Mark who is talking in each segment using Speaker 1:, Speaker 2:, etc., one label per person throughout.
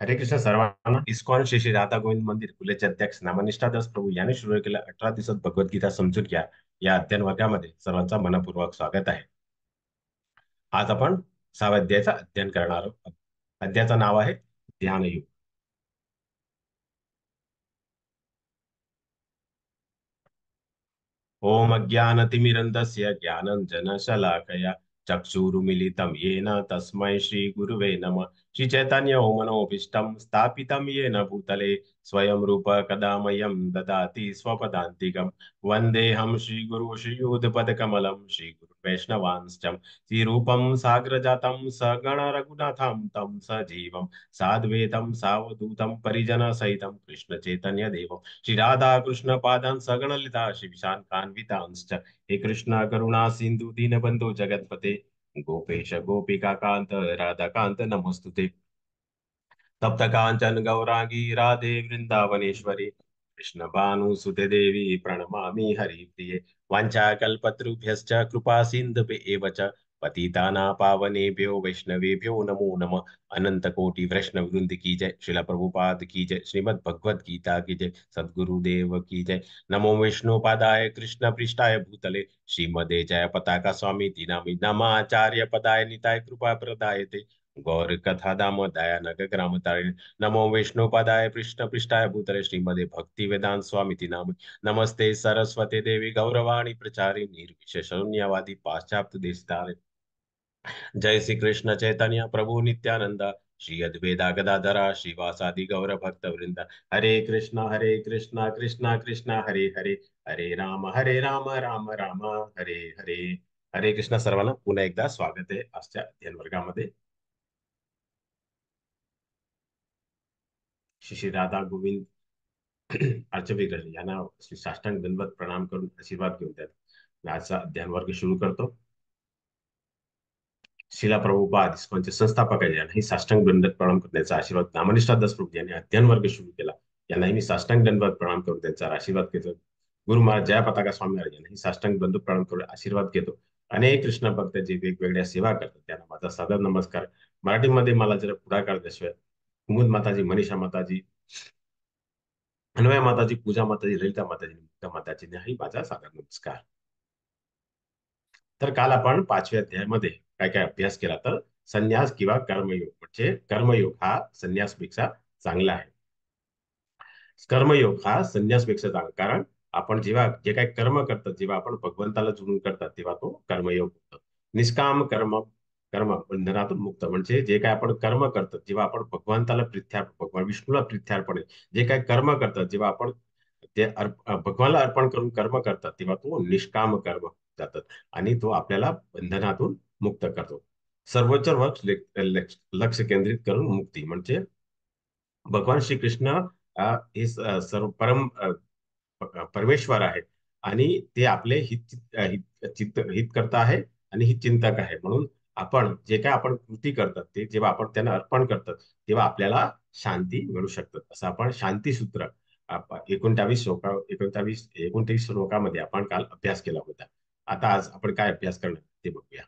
Speaker 1: हरे कृष्ण सर्वांना. इस्कॉन श्री श्री राधा गोविंद मंदिर कुलेचे अध्यक्ष नामनिष्ठा दास प्रभू यांनी सुरू केलेल्या 18 दिवसात भगवद्गीता समजून घ्या या अध्ययन वर्गामध्ये सर्वांचा मनपूर्वक स्वागत आहे. आज आपण 6व्या अध्यायाचा अध्ययन करणार आहोत. अध्यायाचं नाव आहे ध्यानयोग. ओम अज्ञानतिमिरन्धस्य ज्ञानञ्जनशलाकया चक्षुरुमिलितं येन तस्मै श्रीगुरुवे नमः. श्रीचैतन्य मनोभीष्टं स्थापितं येन भूतले स्वयं रूप कदा मह्यं ददाति स्वपदान्तिकं. वन्देऽहं श्रीगुरु श्रीयुतपदकमलं श्रीगुरुं वैष्णवांश्च श्रीरूपं साग्रजातं सगण रघुनाथं तं सजीवं साद्वैतं सावधूतं परिजनसहितं कृष्ण चैतन्य देवं श्री राधा कृष्ण पादान सगण ललिता श्री विशान कान्वितांश्च. हे कृष्ण करुणा सिंधु दीनबंधु जगतपते गोपेश गोपिका कांत राधा कांत नमोस्तुते. तप्त कांचन गौरांगी राधे वृंदावनेश्वरी कृष्ण भानु सुते देवी प्रणमामि हरिप्रिये. वाञ्छाकल्पतरुभ्यश्च कृपा सिन्धुभ्य एव च पतितानां पावनेभ्यो वैष्णवेभ्यो नमो नमः. अनंत कोटि वैष्णव वृंद की जय. शिला प्रभुपाद की जय. श्रीमद् भगवत गीता की जय. सद्गुरुदेव की जय. नमो विष्णुपादाय कृष्ण पृष्ठाय भूतले श्रीमदे जय पताका स्वामी नामी नमाचार्य पदाय निताय कृपा प्रदायते गौर कथा दाम दयानग ग्राम तारिणी. नमो विष्णुपादाय कृष्ण पृष्ठाय भूतले श्रीमदे भक्ति वेदांत स्वामी नाम. नमस्ते सरस्वती देवी गौरवाणी प्रचारि निर्विशेष शून्यवादी पाश्चात्य देशतारिणी. जय श्री कृष्ण चैतन्य प्रभु नित्यानंद श्री अद्वैता गदाधरा श्रीवासादि गौर भक्त वृंद. हरे कृष्णा कृष्णा कृष्णा हरे हरे हरे राम राम राम हरे हरे. हरे कृष्ण सर्वांना पुन्हा एकदा स्वागत आहे आजच्या अध्ययन वर्गामध्ये. श्री श्री राधा गोविंद अर्चविग्रह यांना श्री साष्टांग दंडवत प्रणाम करून आशीर्वाद घेऊन त्यात आजचा अध्ययन वर्ग सुरू करतो. शिला प्रभुपाद इस्कॉनचे संस्थापक आहे यांनाही साष्टांग दंडवत प्रणाम करण्याचा आशीर्वाद. नामनिष्ठा दास प्रभू यांनी अध्ययन वर्ग सुरू केला यांनाही मी साष्टांग दंडवत प्रणाम करून त्यांचा आशीर्वाद घेतो. गुरु महाराज जय पताका स्वामी महाराज यांनाही साष्टांग दंडवत प्रणाम करून आशीर्वाद घेतो. अनेक कृष्ण भक्त जे वेगवेगळ्या सेवा करतात त्यांना माझा सादर नमस्कार. मराठीमध्ये मला जरा पुढाकार द्याशिवाय कुमुद माताजी, मनीषा माताजी, अन्वय माताजी, पूजा माताजी, ललिता माताजी, मुक्ता माताजी नाही माझा सादर नमस्कार. तर काल आपण 5व्या अध्यायामध्ये काय काय अभ्यास केला तर संन्यास किंवा कर्मयोग म्हणजे कर्मयोग हा संन्यासपेक्षा चांगला आहे. कर्मयोग हा संन्यासपेक्षा चांगला कारण आपण जेव्हा जे काही कर्म करतात जेव्हा आपण भगवंताला जुळून करतात तेव्हा तो कर्मयोग होतो. निष्काम कर्म कर्म बंधनातून मुक्त म्हणजे जे काही आपण कर्म करतात जेव्हा आपण भगवंताला भगवान विष्णूला प्रित्यार्पण जे काही कर्म करतात जेव्हा आपण ते भगवानला अर्पण करून कर्म करतात तेव्हा तो निष्काम कर्म जातात आणि तो आपल्याला बंधनातून मुक्त करतो. सर्वोच्च लक्ष केंद्रित करून मुक्ती म्हणजे भगवान श्रीकृष्ण हे सर्व परमेश्वर आहे आणि ते आपले हित करता आहे आणि हित चिंतक आहे. म्हणून आपण जे काय आपण कृती करतात ते जेव्हा आपण त्यांना अर्पण करतात तेव्हा आपल्याला शांती मिळू शकतात. असं आपण शांती सूत्र 29 श्लोकामध्ये आपण काल अभ्यास केला होता. आता आज आपण काय अभ्यास करणार ते बघूया.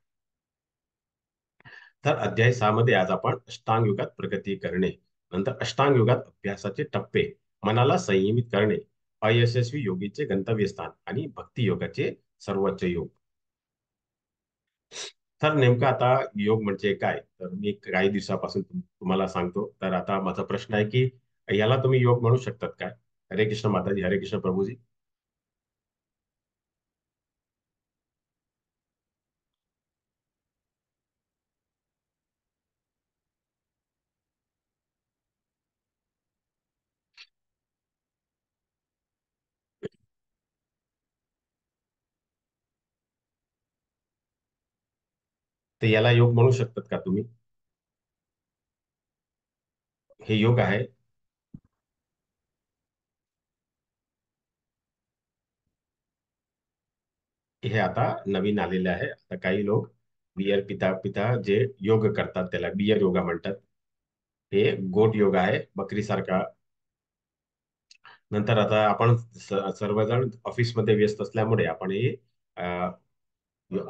Speaker 1: तर अध्याय 6 मध्ये आज आपण अष्टांग युगात प्रगती करणे, नंतर अष्टांग युगात अभ्यासाचे टप्पे, मनाला संयमित करणे, अयशस्वी योगीचे गंतव्यस्थान आणि भक्ती योगाचे सर्वोच्च योग. तर नेमकं आता योग म्हणजे काय तर मी काही दिवसापासून तुम्हाला सांगतो. तर आता माझा प्रश्न आहे की याला तुम्ही योग म्हणू शकतात काय? हरे कृष्ण माताजी, हरे कृष्ण प्रभूजी. तर याला योग म्हणू शकतात का तुम्ही? हे योग आहे. हे आता नवीन आलेले आहे. आता काही लोक बियर पिता पिता जे योग करतात त्याला बियर योगा म्हणतात. हे गोट योगा आहे बकरीसारखा. नंतर आता आपण सर्वजण ऑफिसमध्ये व्यस्त असल्यामुळे आपण हे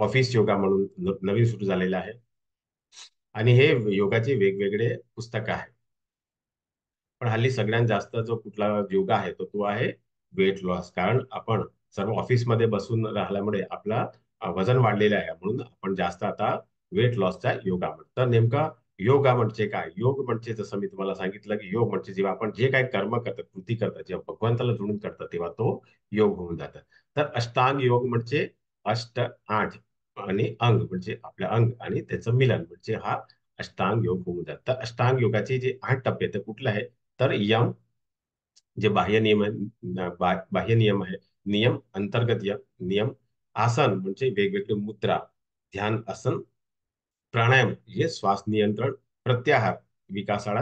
Speaker 1: ऑफिस योगा म्हणून नवीन सुरू झालेलं आहे आणि हे योगाचे वेगवेगळे पुस्तक आहे. पण हल्ली सगळ्यात जास्त जो कुठला योगा आहे तो आहे वेट लॉस. कारण आपण सर्व ऑफिसमध्ये बसून राहिल्यामुळे आपला वजन वाढलेलं आहे, म्हणून आपण जास्त आता वेट लॉसचा योगा म्हणतो. तर नेमका योगा म्हणजे काय? योग म्हणजे जसं मी तुम्हाला सांगितलं की योग म्हणजे जेव्हा आपण जे काही कर्म करतात, कृती करतात, जेव्हा भगवंताला जोडून करतात, तेव्हा तो योग होऊन जातात. तर अष्टांग योग म्हणजे अष्ट, आठ, आणि अंग म्हणजे आपलं अंग आणि त्याचं मिलन म्हणजे हा अष्टांग योग होऊन जातात. तर अष्टांग योगाचे जे 8 टप्पे आहेत ते कुठले आहे? तर यम, जे बाह्य नियम आहे, बाह्य नियम आहे. नियम अंतर्गत नियम. आसन म्हणजे वेगवेगळे मुद्रा, ध्यान आसन. प्राणायाम हे श्वास नियंत्रण. प्रत्याहार विकासाला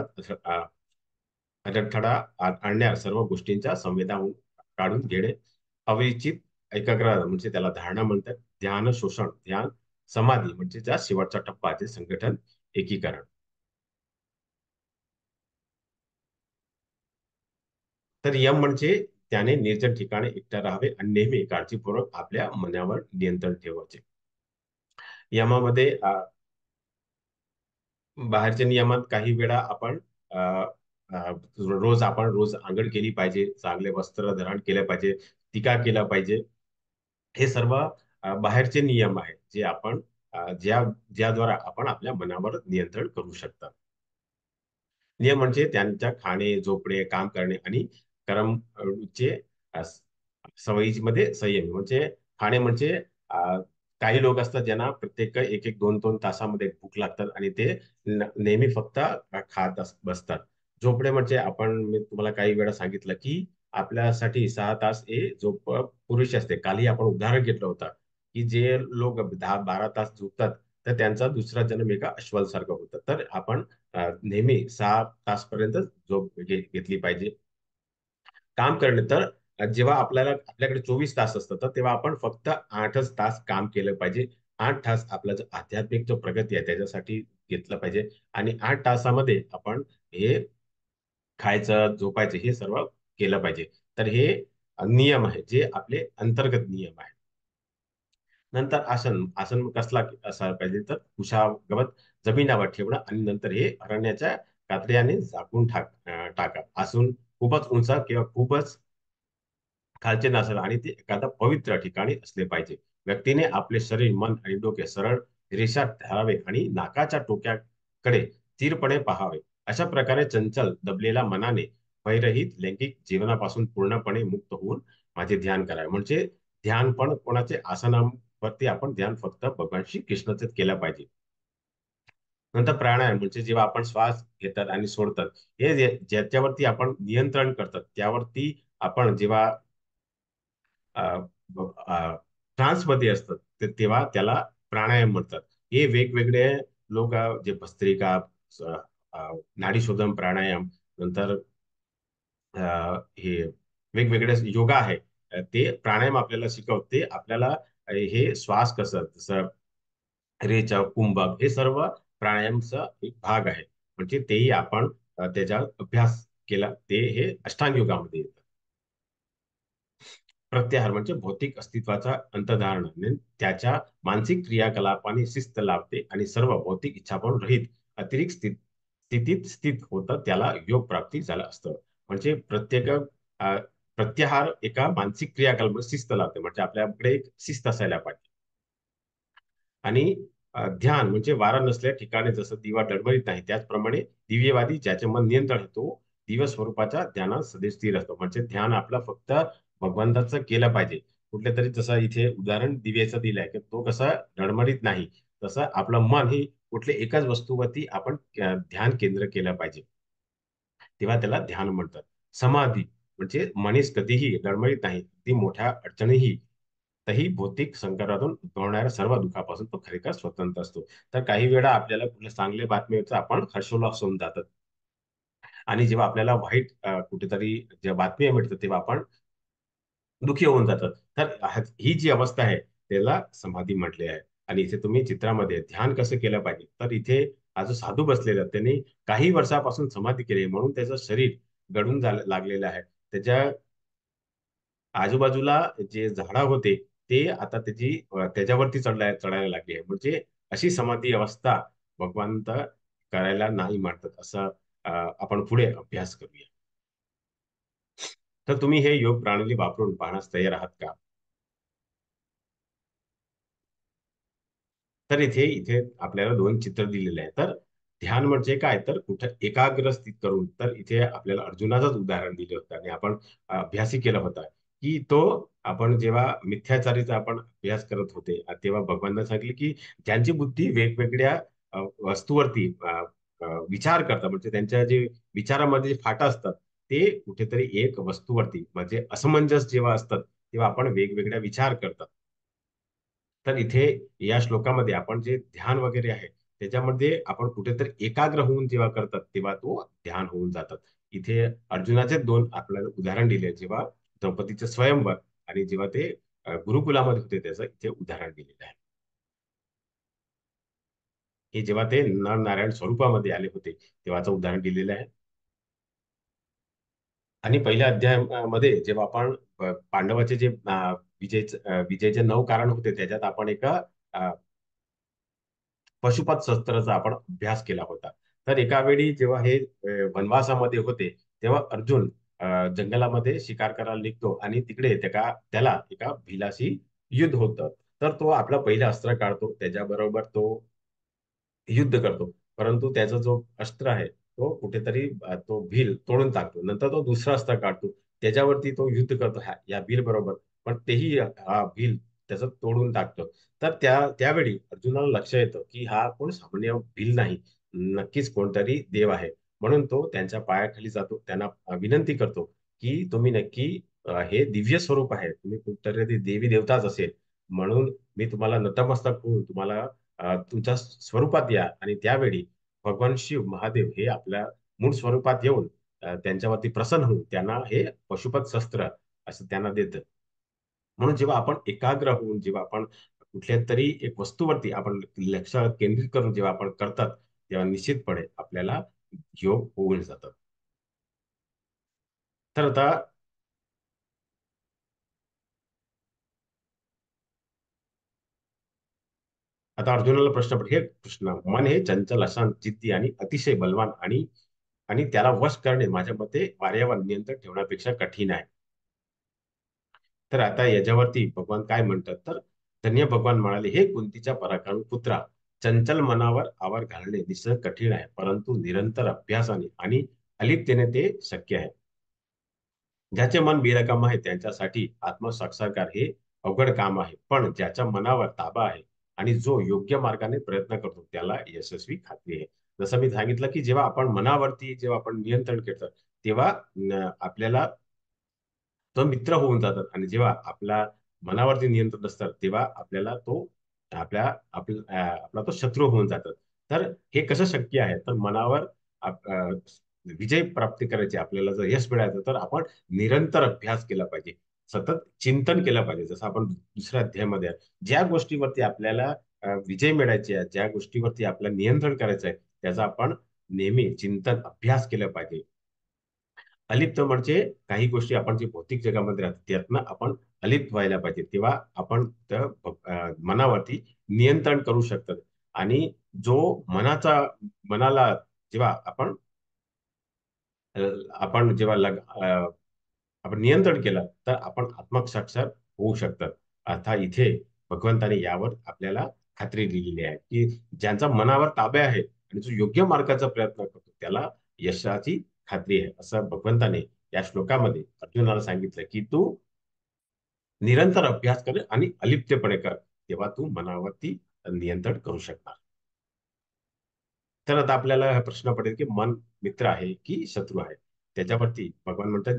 Speaker 1: अडथळा आणण्यास सर्व गोष्टींच्या संवेदा काढून घेणे. अविचित एकाग्रता म्हणजे त्याला धारणा म्हणतात. ध्यान शोषण, ध्यान समाधी म्हणजे त्या शेवटचा टप्पा आहे संघटन, एकीकरण. तर यम म्हणजे त्याने निर्जन ठिकाणी एकटा राहावे आणि नेहमी काळजीपूर्वक आपल्या मनावर नियंत्रण ठेवायचे. यमामध्ये बाहेरच्या नियमात काही वेळा आपण अ, अ, रोज आंघोळ केली पाहिजे, चांगले वस्त्र धारण केले पाहिजे, टीका केला पाहिजे. हे सर्व बाहेरचे नियम आहेत जे आपण ज्याद्वारा आपण आपल्या मनावर नियंत्रण करू शकता. नियम म्हणजे त्यांच्या खाणे, झोपणे, काम करणे आणि कर्मचे अ, सवयीमध्ये संयम. म्हणजे खाणे म्हणजे अ, काही लोक असतात ज्यांना प्रत्येक एक एक दोन दोन तासामध्ये भूक लागतात आणि ते नेहमी फक्त खात बसतात. झोपणे म्हणजे मी तुम्हाला काही वेळा सांगितलं की आपल्यासाठी 6 तास हे झोप पुरेशी असते. कालही आपण उदाहरण घेतलं होतं की जे लोक 10-12 तास झोपतात तर त्यांचा दुसरा जन्म एका सारखं होतं. तर आपण नेहमी 6 तासपर्यंत झोप घेतली पाहिजे. काम करणे तर जेव्हा आपल्याकडे 24 तास असतं तर तेव्हा आपण फक्त 8च तास काम केलं पाहिजे. 8 तास आपला जो आध्यात्मिक जो प्रगती आहे त्याच्यासाठी घेतलं पाहिजे. आणि 8 तासामध्ये आपण हे खायचं, झोपायचं हे सर्व केलं पाहिजे. तर हे नियम आहे जे आपले अंतर्गत नियम आहे. नंतर आसन. आसन कसला असायला पाहिजे? तर कुशागवत जमिनीवर ठेवणं आणि नंतर हे अरण्याच्या कातड्याने झाकून टाका. आसन खूपच उंच किंवा खूपच खालचे नसावे आणि ते एखाद्या पवित्र ठिकाणी असले पाहिजे. व्यक्तीने आपले शरीर, मन आणि डोके सरळ रेषात धरावे आणि नाकाच्या टोक्याकडे स्थिरपणे पाहावे. अशा प्रकारे चंचल दबलेल्या मनाने वैरहित लैंगिक जीवनापासून पूर्णपणे मुक्त होऊन माझे ध्यान करावे. म्हणजे ध्यान पण कोणाचे आसनावरती आपण ध्यान फक्त भगवान श्री कृष्णाचेच केलं पाहिजे. नंतर प्राणायाम म्हणजे जेव्हा आपण श्वास घेतात आणि सोडतात, हे ज्याच्यावरती आपण नियंत्रण करतात त्यावरती आपण जेव्हा ट्रान्समध्ये असतात तेव्हा त्याला प्राणायाम म्हणतात. हे वेगवेगळे लोक जे भस्त्रिका, स- नाडी शोधन प्राणायाम, नंतर हे वेगवेगळे योगा आहे. ते प्राणायाम आपल्याला शिकवते आपल्याला. हे श्वास कसं जसं रेचा, कुंभक हे सर्व प्राणायामचा एक भाग आहे. म्हणजे तेही आपण त्याचा अभ्यास केला ते हे अष्टांग योगामध्ये येतं. प्रत्याहार म्हणजे भौतिक अस्तित्वाचा अंतर्धान आणि त्याच्या मानसिक क्रियाकलापाने शिस्त लाभते आणि सर्व भौतिक इच्छापासून रहित अतिरिक्त स्थितीत स्थित होतं, त्याला योग प्राप्ती झालं असतं. म्हणजे प्रत्याहार एका मानसिक क्रियाकलाप शिस्त लाभते म्हणजे आपल्याकडे एक शिस्त असायला पाहिजे. आणि ध्यान म्हणजे वारा नसल्या ठिकाणी जसं दिवा डळमळीत नाही त्याचप्रमाणे दिव्यवादी ज्याचे मन नियंत्रण आहे तो दिव्य स्वरूपाच्या ध्यानात सदैव स्थिर असतो. म्हणजे ध्यान आपलं फक्त भगवंताचं केलं पाहिजे. कुठल्या तरी जसं इथे उदाहरण दिव्याचं दिलंय की तो कसा डळमळीत नाही, तसं आपलं मन ही कुठल्या एकाच वस्तूवरती आपण ध्यान केंद्र केलं पाहिजे. तेव्हा त्याला ध्यान म्हणतात. समाधी म्हणजे मनीस कधीही डळमळीत नाही, अगदी मोठ्या अडचणीही तही भौतिक संकटातून उद्भवणाऱ्या सर्व दुःखापासून तो खरेखर स्वतंत्र असतो. तर काही वेळा आपल्याला कुठल्या चांगल्या बातमीचा आपण हर्षोल्लास होऊन जातात आणि जेव्हा आपल्याला वाईट कुठेतरी जेव्हा बातमी मिळतात तेव्हा आपण दुःखी होऊन जातात. तर ही जी अवस्था आहे त्याला समाधी म्हटले आहे. आणि इथे तुम्ही चित्रामध्ये ध्यान कसं केलं पाहिजे तर इथे हा जो साधू बसलेला आहे, त्यांनी काही वर्षापासून समाधी केली म्हणून त्याचं शरीर गळून लागलेलं आहे. त्याच्या आजूबाजूला जे झाडं होते ते आता त्याच्यावरती चढायला लागले आहे. म्हणजे अशी समाधी अवस्था भगवंत करायला नाही म्हणतात असं आपण पुढे अभ्यास करूया. तर तुम्ही हे योग प्रणाली वापरून पाहण्यास तयार आहात का? तर इथे इथे आपल्याला दोन चित्र दिलेले आहे. तर ध्यान म्हणजे काय, तर कुठं एकाग्र स्थित करून, तर इथे आपल्याला अर्जुनाचंच उदाहरण दिलं होतं आणि आपण अभ्यासही केला होता की तो, आपण जेव्हा मिथ्याचारीचा आपण अभ्यास करत होते तेव्हा भगवानांना सांगितले की ज्यांची बुद्धी वेगवेगळ्या वस्तूवरती विचार करतात, म्हणजे त्यांच्या जे विचारामध्ये जे फाटा असतात ते कुठेतरी एक वस्तूवरती, म्हणजे असमंजस जेव्हा असतात तेव्हा आपण वेगवेगळ्या विचार करतात. तर इथे या श्लोकामध्ये आपण जे ध्यान वगैरे आहे त्याच्यामध्ये आपण कुठेतरी एकाग्र होऊन जेव्हा करतात तेव्हा तो ध्यान होऊन जातात. इथे अर्जुनाचे दोन आपल्याला उदाहरण दिले, जेव्हा द्रौपदीचे स्वयंवर आणि जेव्हा ते गुरुकुलामध्ये होते त्याचं इथे उदाहरण दिलेलं आहे, की जेव्हा ते नरनारायण स्वरूपामध्ये आले होते तेव्हाचं उदाहरण दिलेलं आहे. आणि पहिल्या अध्यायामध्ये जेव्हा आपण पांडवाचे जे विजयचे 9 कारण होते त्याच्यात आपण एका पशुपत शस्त्राचा आपण अभ्यास केला होता. तर एका वेळी जेव्हा हे वनवासामध्ये होते तेव्हा अर्जुन जंगलामध्ये शिकार करायला निघतो आणि तिकडे त्याला एका भिलाशी युद्ध होतं. तर तो आपला पहिला अस्त्र काढतो, त्याच्याबरोबर तो युद्ध करतो. परंतु त्याचा जो अस्त्र आहे तो कुठेतरी तो भील तोडून टाकतो. नंतर तो दुसरा अस्त्र काढतो, त्याच्यावरती तो युद्ध करतो या भील बरोबर, पण तेही हा भील त्याचं तोडून टाकतो. तर त्यावेळी अर्जुनाला लक्ष येतं की हा कोण सामान्य भील नाही, नक्कीच कोणतरी देव आहे. म्हणून तो त्यांच्या पायाखाली जातो, त्यांना विनंती करतो की तुम्ही नक्की हे दिव्य स्वरूप आहे, तुम्ही कुठतरी देवी देवताच असेल, म्हणून मी तुम्हाला नतमस्तक होऊन तुम्हाला तुमच्या स्वरूपात या. आणि त्यावेळी भगवान शिव महादेव हे आपल्या मूळ स्वरूपात येऊन त्यांच्यावरती प्रसन्न होऊन त्यांना हे पशुपत शस्त्र असं त्यांना देतं. म्हणून जेव्हा आपण एकाग्र होऊन, जेव्हा आपण कुठल्या तरी एक वस्तूवरती आपण लक्ष केंद्रित करून जेव्हा आपण करतात तेव्हा निश्चितपणे आपल्याला योग होऊन जातात. तर आता अर्जुनाला प्रश्न पडतो, हे कृष्ण, मन हे चंचल, अशांत, जिद्दी आणि अतिशय बलवान आणि आणि त्याला वश करणे माझ्या मते वाऱ्यावर नियंत्रण ठेवण्यापेक्षा कठीण आहे. तर आता याच्यावरती भगवान काय म्हणतात, तर धन्य भगवान म्हणाले, हे कुंतीच्या पराक्रमी पुत्रा, चंचल मनावर आवर घालणे निश्चय कठीण आहे, परंतु निरंतर अभ्यासाने आणि अलिप्तेने ते शक्य आहे. ज्याचे मन बिरकाम आहे त्यांच्यासाठी आत्मसाक्षात्कार हे अवघड काम आहे, पण ज्याच्या मनावर ताबा आहे आणि जो योग्य मार्गाने प्रयत्न करतो त्याला यशस्वी खात्री आहे. जसं मी सांगितलं की जेव्हा आपण नियंत्रण करतो तेव्हा आपल्याला तो मित्र होऊन जातात, आणि जेव्हा आपला मनावरती नियंत्रण असतात तेव्हा आपला तो शत्रू होऊन जातात. तर हे कसं शक्य आहे, तर मनावर विजय प्राप्ती करायची, आपल्याला जर यश मिळायचं तर आपण निरंतर अभ्यास केला पाहिजे, सतत चिंतन केलं पाहिजे. जसं आपण दुसऱ्या अध्यायामध्ये आहे, ज्या गोष्टीवरती आपल्याला विजय मिळायचे आहे, ज्या गोष्टीवरती आपल्याला नियंत्रण करायचं आहे त्याचा आपण नेहमी चिंतन अभ्यास केलं पाहिजे. अलिप्त म्हणजे काही गोष्टी आपण जे भौतिक जगामध्ये राहतो त्यातनं आपण अलिप्त व्हायला पाहिजे, तेव्हा आपण मनावरती नियंत्रण करू शकतात. आणि जो मनाला जेव्हा अ, आपण जेव्हा आपण नियंत्रण केलं तर आपण आत्मसाक्षात होऊ शकतात. आता इथे भगवंताने यावर आपल्याला खात्री दिलेली आहे की ज्यांचा मनावर ताबा आहे आणि जो योग्य मार्गाचा प्रयत्न करतो त्याला यशाची खात्री आहे, असं भगवंताने या श्लोकामध्ये अर्जुनाला सांगितलं की तू निरंतर अभ्यास कर आणि अलिप्तपणे कर, तेव्हा तू मनावरती नियंत्रण करू शकणार. तर आता आपल्याला हा प्रश्न पडेल की मन मित्र आहे की शत्रू आहे. त्याच्यावरती भगवान म्हणतात,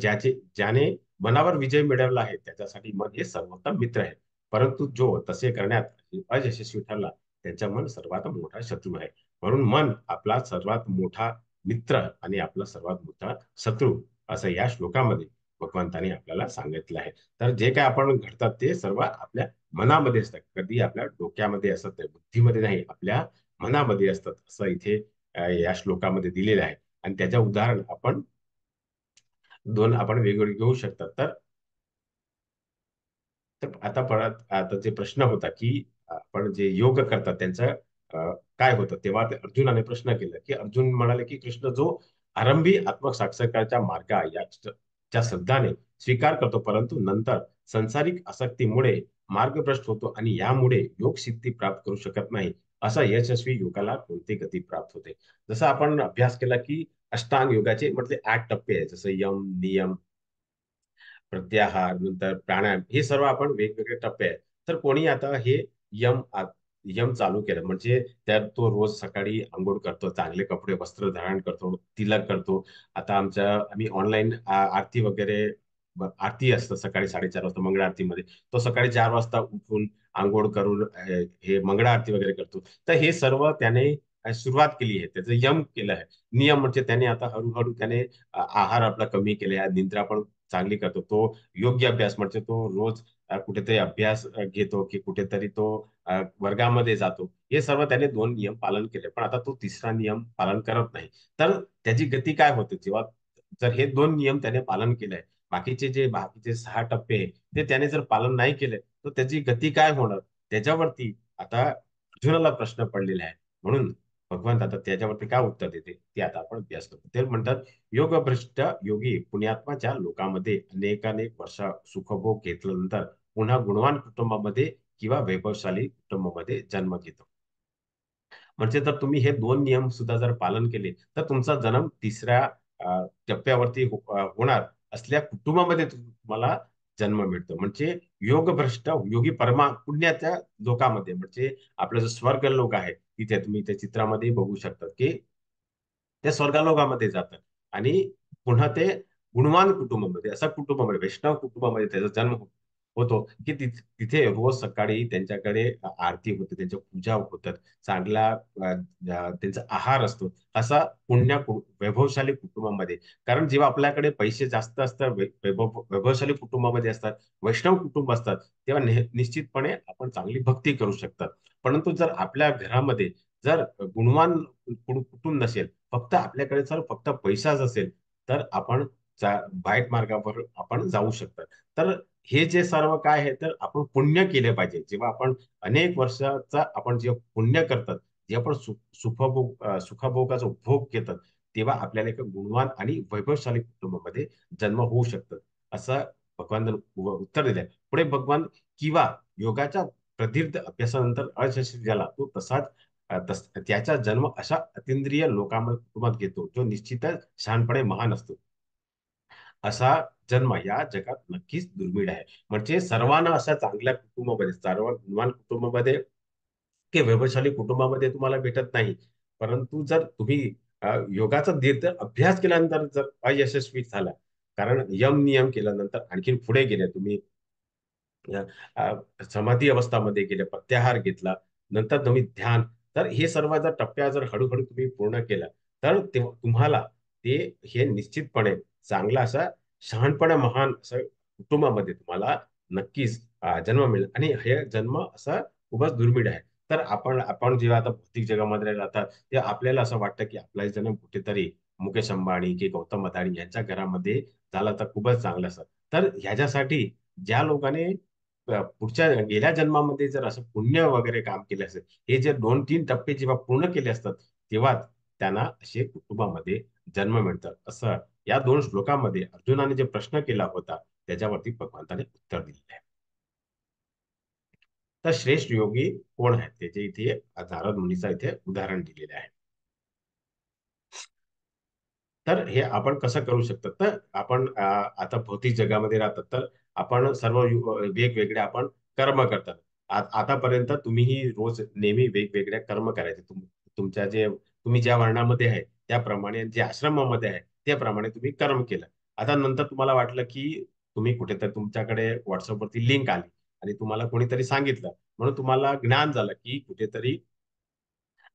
Speaker 1: ज्याने मनावर विजय मिळवला आहे त्याच्यासाठी मन हे सर्वोत्तम मित्र आहे, परंतु जो तसे करण्यात अयशस्वी ठरला त्याच्या मन सर्वात मोठा शत्रू आहे. म्हणून मन आपला सर्वात मोठा मित्र आणि आपला सर्वात मोठा शत्रू असं या श्लोकामध्ये भगवंताने आपल्याला सांगितलं आहे. तर जे काय आपण घडतात ते सर्व आपल्या मनामध्ये असतात, कधी आपल्या डोक्यामध्ये असत नाही, बुद्धीमध्ये नाही, आपल्या मनामध्ये असतात, असं इथे या श्लोकामध्ये दिलेलं आहे. आणि त्याच्या उदाहरण आपण दोन आपण वेगवेगळे घेऊ शकतात. तर आता परत आता जे प्रश्न होता की आपण जे योग करतात त्यांचं काय होतं, तेव्हा अर्जुनाने प्रश्न केला की अर्जुन म्हणाले की कृष्ण, जो आरंभी आत्मसाक्षात्कारच्या मार्ग च्या शब्दाने स्वीकार करतो, परंतु नंतर संसारिक आसक्तीमुळे मार्गभ्रष्ट होतो आणि यामुळे योग सिद्धी प्राप्त करू शकत नाही. असा यशस्वी योगाला कोणती गती प्राप्त होते? जसं आपण अभ्यास केला की अष्टांग योगाचे म्हटले 8 टप्पे आहेत, जसं यम, नियम, प्रत्याहार, नंतर प्राणायाम, हे सर्व आपण वेगवेगळे टप्पे आहेत. तर कोणी आता हे यम यम चालू केलं म्हणजे त्यात तो रोज सकाळी अंघोळ करतो, चांगले कपडे वस्त्र धारण करतो, तिलक करतो. आता आम्ही ऑनलाईन आरती वगैरे, आरती असतं सकाळी 4:30 वाजता मंगळ आरतीमध्ये. तो सकाळी 4 वाजता उठून आंघोळ करून हे मंगळ आरती वगैरे करतो. तर हे सर्व त्याने सुरुवात केली आहे, त्याचं यम केलं आहे. नियम म्हणजे त्याने आता हळूहळू त्याने आहार आपला कमी केला आहे, निद्रा पण चांगली करतो. तो योग्य अभ्यास म्हणजे तो रोज कुठेतरी अभ्यास घेतो, की कुठेतरी तो वर्गामध्ये जातो. हे सर्व त्याने 2 नियम पालन केले, पण आता तो तिसरा नियम पालन करत नाही. तर त्याची गती काय होते जेव्हा, जर हे 2 नियम त्याने पालन केलंय, बाकीचे 6 टप्पे आहे, ते त्याने जर पालन नाही केले, तर त्याची गती काय होणार? त्याच्यावरती आता अर्जुनाला प्रश्न पडलेला आहे. म्हणून भगवान आता त्याच्यावरती काय उत्तर देते ते आता आपण अभ्यास करतो. ते म्हणतात, योगभ्रष्ट योगी पुण्यात्माच्या लोकांमध्ये अनेकानेक वर्ष सुखभोग घेतल्यानंतर पुन्हा गुणवान कुटुंबामध्ये किंवा वैभवशाली कुटुंबामध्ये जन्म घेतो. म्हणजे जर तुम्ही हे 2 नियम सुद्धा जर पालन केले, तर तुमचा जन्म तिसऱ्या टप्प्यावरती होणार असल्या कुटुंबामध्ये तुम्हाला जन्म मिळतो. म्हणजे योगभ्रष्ट योगी पुण्याच्या लोकांमध्ये, म्हणजे आपलं जो स्वर्ग लोक आहे, तिथे तुम्ही त्या चित्रामध्ये बघू शकता की ते स्वर्गालोकामध्ये जातात आणि पुन्हा ते गुणवान कुटुंबामध्ये, असा कुटुंबामध्ये, वैष्णव कुटुंबामध्ये त्याचा जन्म होतो, की तिथे रोज सकाळी त्यांच्याकडे आरती होते, त्यांच्या पूजा होतात, चांगला त्यांचा आहार असतो. असा वैभवशाली कुटुंबामध्ये. कारण जेव्हा आपल्याकडे पैसे जास्त असतात, वैभवशाली कुटुंबामध्ये असतात, वैष्णव कुटुंब असतात, तेव्हा निश्चितपणे आपण चांगली भक्ती करू शकतात. परंतु जर आपल्या घरामध्ये जर गुणवान कुटुंब नसेल, फक्त आपल्याकडे जर फक्त पैसाच असेल, तर आपण वाईट मार्गावर आपण जाऊ शकतात. तर हे जे सर्व काय आहे, तर आपण पुण्य केले पाहिजे. जेव्हा आपण अनेक वर्षाचा आपण जे पुण्य करतात, जे आपण सुखभोगाचा उपभोग घेतात, तेव्हा आपल्याला एक गुणवान आणि वैभवशाली कुटुंबामध्ये जन्म होऊ शकतात, असं भगवान उत्तर दिलंय. पुढे भगवान किंवा योगाच्या प्रदीर्घ अभ्यासानंतर अयशस्वी झाला तो तसाच त्याचा जन्म अशा अतिंद्रिय लोकांमध्ये कुटुंबात घेतो, जो निश्चितच शहाणपणे महान असतो. असा जन्म या जगात नक्कीच दुर्मिळ आहे. म्हणजे सर्वांना अशा चांगल्या कुटुंबामध्ये, सर्व गुणवान कुटुंबामध्ये की वैभवशाली कुटुंबामध्ये तुम्हाला भेटत नाही. परंतु जर तुम्ही योगाचा दीर्घ अभ्यास केल्यानंतर जर अयशस्वी झाला, कारण यम नियम केल्यानंतर आणखीन पुढे गेले तुम्ही, समाधी अवस्थामध्ये गेले, प्रत्याहार घेतला, नंतर तुम्ही ध्यान, तर हे सर्व जर टप्प्या जर हळूहळू तुम्ही पूर्ण केला, तर तुम्हाला ते हे निश्चितपणे चांगला असा शहाणपणा महान असं कुटुंबामध्ये तुम्हाला नक्कीच जन्म मिळेल आणि हे जन्म असा खूपच दुर्मिळ आहे. तर आपण आपण जेव्हा आता भौतिक जगामध्ये राहतात, तेव्हा आपल्याला असं वाटतं की आपला जन्म कुठेतरी मुकेश अंबानी की गौतम अदानी यांच्या घरामध्ये झाला तर खूपच चांगलं असतं. तर ह्याच्यासाठी ज्या लोकांनी पुढच्या गेल्या जन्मामध्ये जर असं पुण्य वगैरे काम केले असेल, हे जे 2-3 टप्पे जेव्हा पूर्ण केले असतात, तेव्हा त्यांना असे कुटुंबामध्ये जन्म मिळतात. असं या 2 श्लोकांमध्ये अर्जुनाने जे प्रश्न केला होता, त्याच्यावरती भगवंताने उत्तर दिलेलं आहे. तर श्रेष्ठ योगी कोण आहेत, त्याचे इथे नारद मुनीचा इथे उदाहरण दिलेले आहे. तर हे आपण कसं करू शकतो, तर आपण आता भौतिक जगामध्ये राहतात, तर आपण सर्व वेगवेगळे आपण कर्म करतात. आतापर्यंत तुम्हीही रोज नेहमी वेगवेगळ्या कर्म करायचे. तुमच्या जे तुम्ही ज्या वर्णामध्ये आहे त्याप्रमाणे, जे आश्रमामध्ये आहे त्याप्रमाणे तुम्ही कर्म केलं. आता नंतर तुम्हाला वाटलं की तुम्ही कुठेतरी तुमच्याकडे व्हॉट्सअपवरती लिंक आली आणि तुम्हाला कोणीतरी सांगितलं, म्हणून तुम्हाला ज्ञान झालं की कुठेतरी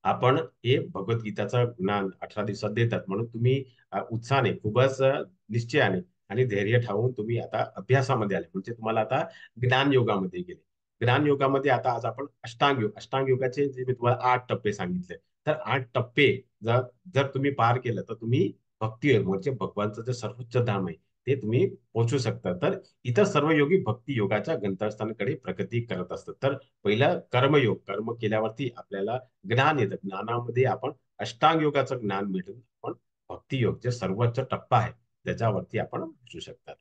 Speaker 1: आपण हे भगवद्गीताचं ज्ञान 18 दिवसात देतात, म्हणून तुम्ही उत्साहाने खूपच निश्चयाने आणि धैर्य ठेवून तुम्ही आता अभ्यासामध्ये आले, म्हणजे तुम्हाला आता ज्ञान योगामध्ये गेले. ज्ञान योगामध्ये आता आज आपण अष्टांग योगाचे जे मी तुम्हाला 8 टप्पे सांगितले, तर 8 टप्पे जर जर तुम्ही पार केलं, तर तुम्ही भक्ती म्हणजे भगवानचं जे सर्वोच्च धाम आहे ते तुम्ही पोहोचू शकता. तर इतर सर्व योगी भक्ती योगाच्या गंतव्यस्थानाकडे प्रगती करत असतात. तर पहिला कर्मयोग, कर्म केल्यावरती आपल्याला ज्ञान येतं. ज्ञानामध्ये आपण अष्टांग योगाचं ज्ञान मिळून आपण भक्तियोग जे सर्वोच्च टप्पा आहे त्याच्यावरती आपण पोहोचू शकतात.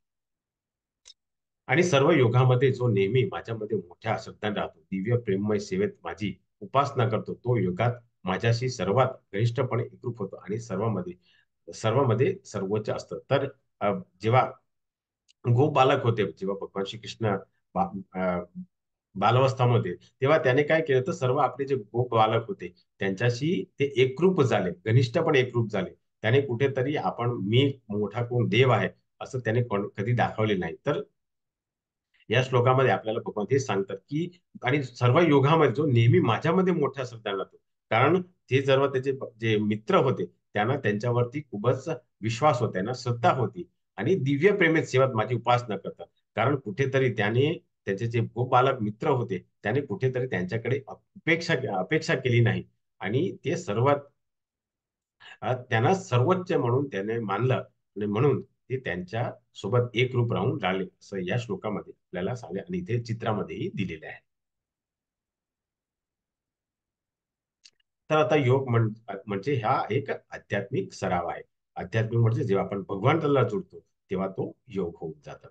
Speaker 1: आणि सर्व योगामध्ये जो नेहमी माझ्यामध्ये मोठ्या श्रद्धाने राहतो, दिव्य प्रेममय सेवेत माझी उपासना करतो, तो योगात माझ्याशी सर्वात घनिष्ठपणे एकरूप होतो आणि सर्वांमध्ये सर्वोच्च असतं. तर जेव्हा गोपालक होते, जेव्हा भगवान श्रीकृष्ण बा, अ, बालवस्थामध्ये, तेव्हा त्याने काय केलं, तर सर्व आपले जे गोपालक होते त्यांच्याशी ते एकरूप झाले, घनिष्ठपणे एकरूप झाले. त्याने कुठेतरी आपण मी मोठा कोण देव आहे असं त्याने कधी दाखवले नाही. तर या श्लोकामध्ये आपल्याला भगवान हेच सांगतात, की आणि सर्व योगामध्ये जो नेहमी माझ्यामध्ये मोठ्या श्रद्धा राहतो. कारण ते सर्व त्याचे जे मित्र होते, त्यांना त्यांच्यावरती खूपच विश्वास होता, त्यांना श्रद्धा होती आणि दिव्य प्रेमित सेवेत माझी उपासना करतात. कारण कुठेतरी त्याने त्याचे जे गोपालक मित्र होते, त्याने कुठेतरी त्यांच्याकडे अपेक्षा अपेक्षा केली नाही आणि ते सर्वात त्यांना सर्वोच्च म्हणून त्याने मानलं आणि म्हणून ते त्यांच्या सोबत एकरूप राहून राहिले असं या श्लोकामध्ये आपल्याला सांगले आणि इथे चित्रामध्येही दिलेले आहे. तर आता योग म्हणजे हा एक आध्यात्मिक सराव आहे. आध्यात्मिक म्हणजे जेव्हा आपण भगवंताला जोडतो तेव्हा तो योग होऊन जातो.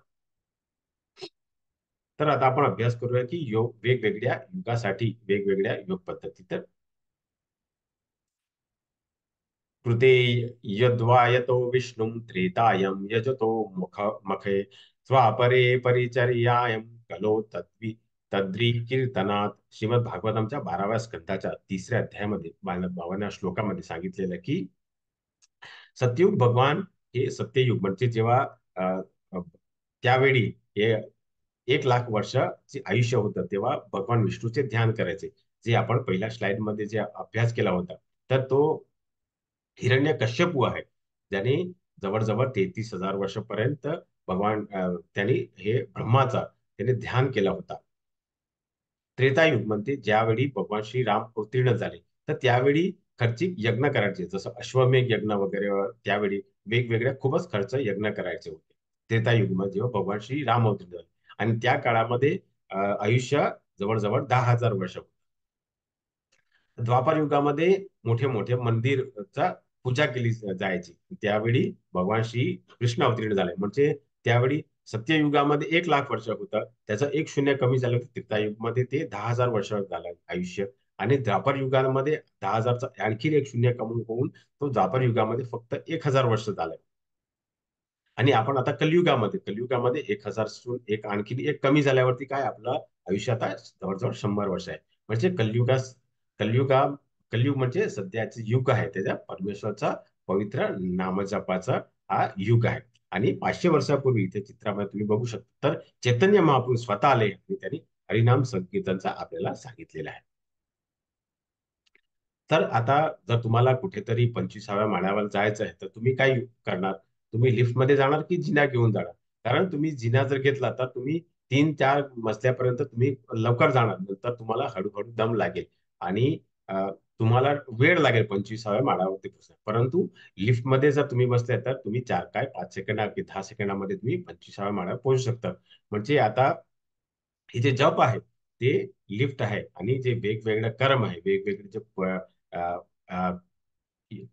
Speaker 1: तर आता आपण अभ्यास करूया की योग वेगवेगळ्या युगासाठी वेगवेगळ्या योग पद्धती. तर कृते यद्वायतो विष्णुं त्रेतायं यजतो मखे स्वापरे परिचर्यायं कलो तद्री कीर्तनात. श्रीमद भागवतांच्या 12व्या स्कंदाच्या 3ऱ्या अध्यायामध्ये 52व्या श्लोकामध्ये सांगितलेलं की सत्ययुग भगवान हे सत्ययुग म्हणजे जेव्हा अ, अ, त्यावेळी हे 1 लाख वर्षाचे आयुष्य होतं तेव्हा भगवान विष्णूचे ध्यान करायचे, जे आपण पहिल्या स्लाइड मध्ये जे अभ्यास केला होता. तर तो हिरण्यकश्यपू आहे, ज्याने जवळजवळ 33,000 वर्षापर्यंत त्यांनी हे ब्रह्माचा त्याने ध्यान केला होता. त्रेतायुग म्हणजे ज्यावेळी भगवान श्रीराम अवतीर्ण झाले, तर त्यावेळी खर्चिक यज्ञ करायचे, जसं अश्वमेध यज्ञ वगैरे त्यावेळी वेगवेगळ्या खूपच खर्च यज्ञ करायचे होते त्रेतायुगमध्ये, जेव्हा भगवान श्रीराम अवतीर्ण झाले. आणि त्या काळामध्ये आयुष्य जवळजवळ 10,000 वर्ष. द्वापार युगामध्ये मोठे मोठे मंदिरचा पूजा केली जायची. त्यावेळी भगवान श्री कृष्ण अवतीर्ण झाले, म्हणजे त्यावेळी सत्ययुगामध्ये 1 लाख वर्ष होतं, त्याचं एक शून्य कमी झालं की त्रेतायुगमध्ये ते 10,000 वर्ष झालं आयुष्य. आणि द्वापर युगामध्ये 10,000चा आणखी एक शून्य कमी होऊन तो द्वापर युगामध्ये फक्त 1,000 वर्ष झालं. आणि आपण आता कलियुगामध्ये 1,000 एक आणखी एक कमी झाल्यावरती काय आपलं आयुष्य आता जवळजवळ 100 वर्ष आहे. म्हणजे कलियुगा कलियुग म्हणजे सध्याचे युग आहे, त्याच्या परमेश्वरचा पवित्र नामजपाचा हा युग आहे. आणि 500 वर्षापूर्वी इथे चित्रामध्ये तुम्ही बघू शकता, तर चैतन्य महाप्रभू स्वतः आले आणि त्यांनी हरिनाम संकीर्तनचा आपल्याला सांगितलेला आहे. तर आता जर तुम्हाला कुठेतरी 25व्या माळ्यावर जायचं आहे, तर तुम्ही काय करणार? तुम्ही लिफ्टमध्ये जाणार की जिना घेऊन जाणार? कारण तुम्ही जिना जर घेतला तर तुम्ही 3-4 मजल्यापर्यंत तुम्ही लवकर जाणार. नंतर तुम्हाला हळूहळू दम लागेल आणि तुम्हाला वेळ लागेल 25व्या माळ्यावरती पोहोचण्यास. परंतु लिफ्टमध्ये जर तुम्ही बसले तर तुम्ही 4 काय 5 सेकंद की 10 सेकंदामध्ये तुम्ही 25व्या माळ्यावर पोहोचू शकता. म्हणजे आता हे जे जप आहे ते लिफ्ट आहे आणि जे वेगवेगळे कर्म आहे, वेगवेगळे जे अ, अ,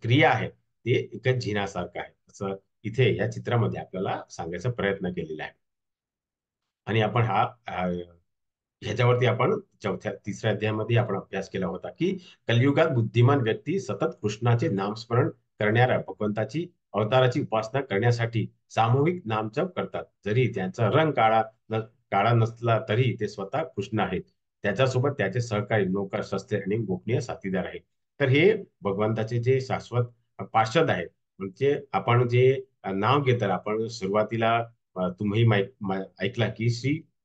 Speaker 1: क्रिया आहे ते एकच झिनासारखं आहे, असं इथे या चित्रामध्ये आपल्याला सांगायचा प्रयत्न केलेला आहे. आणि आपण ह्याच्यावरती आपण 3ऱ्या अध्यायामध्ये आपण अभ्यास केला होता की कलियुगात बुद्धिमान व्यक्ती सतत कृष्णाचे नामस्मरण करणाऱ्या भगवंताची अवताराची उपासना करण्यासाठी सामूहिक नामजप करतात. जरी त्यांचा रंग काळा नसला तरी ते स्वतः कृष्ण आहेत. त्याच्यासोबत त्याचे सहकारी नोकर शस्त्रे आणि गोपनीय साथीदार आहेत. तर हे भगवंताचे जे शाश्वत पार्षद आहेत. म्हणजे आपण जे नाव घेतात, आपण सुरुवातीला तुम्ही ऐकला की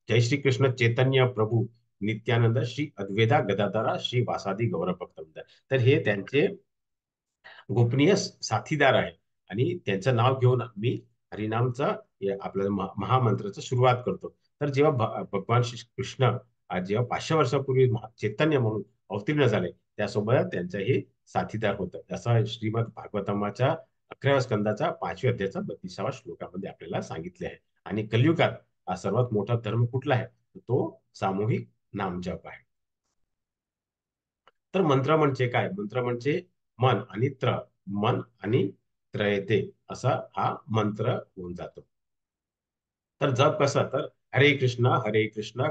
Speaker 1: जय श्री कृष्ण चैतन्य प्रभू नित्यानंद श्री अद्वैता गदाधरा श्री वासादी गौरव भक्तवृंद. तर हे त्यांचे गोपनीय साथीदार आहे आणि त्यांचं नाव घेऊन मी हरिनामचा आपल्या महामंत्राची सुरुवात करतो. तर जेव्हा भगवान श्री कृष्ण जेव्हा 500 वर्षापूर्वी चैतन्य म्हणून अवतीर्ण झाले, त्यासोबत त्यांचं हे साथीदार होतं, असं श्रीमद भागवतमाच्या 11व्या स्कंदाचा 5व्या अध्यायाचा 32व्या श्लोकामध्ये आपल्याला सांगितले आहे. आणि कलियुगात हा सर्वात मोठा धर्म कुठला आहे? तो सामूहिक नामजप आहे. तर मंत्र म्हणजे काय? मंत्र म्हणजे मन आणि त्र मन आणि त्रयते असा हा मंत्र होऊन जातो. तर जप कसं तर हरे कृष्ण